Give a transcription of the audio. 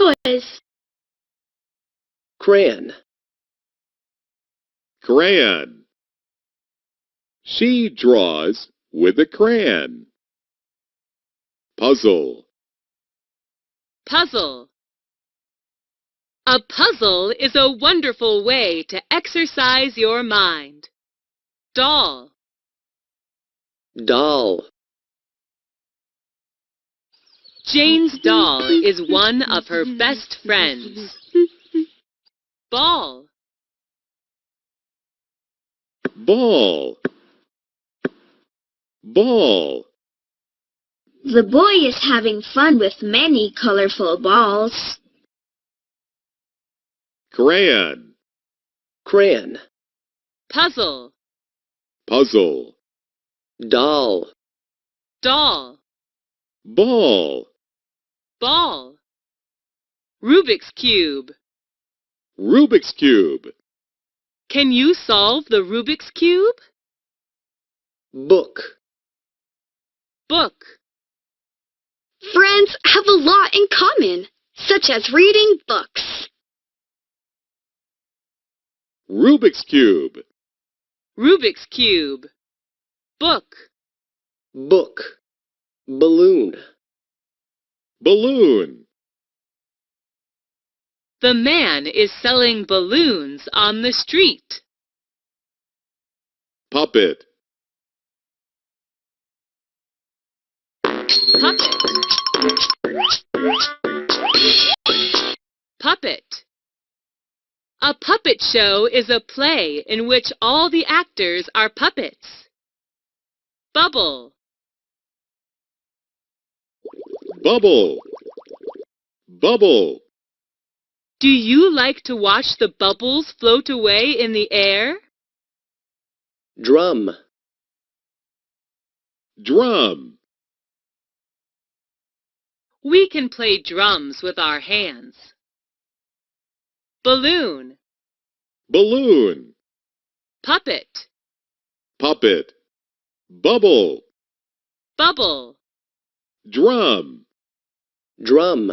toys. Crayon. Crayon. She draws with a crayon. Puzzle. Puzzle. A puzzle is a wonderful way to exercise your mind. Doll. Doll. Jane's doll is one of her best friends. Ball. Ball. Ball. The boy is having fun with many colorful balls. Crayon. Crayon. Puzzle. Puzzle. Doll. Doll. Ball. Ball. Rubik's Cube. Rubik's Cube. Can you solve the Rubik's Cube? Book. Book. Friends have a lot in common, such as reading books. Rubik's Cube. Rubik's Cube. Book. Book. Balloon. Balloon. The man is selling balloons on the street. Puppet. Puppet. Puppet. A puppet show is a play in which all the actors are puppets. Bubble. Bubble. Bubble. Do you like to watch the bubbles float away in the air? Drum. Drum. We can play drums with our hands. Balloon. Balloon. Puppet. Puppet. Bubble. Bubble. Drum. Drum.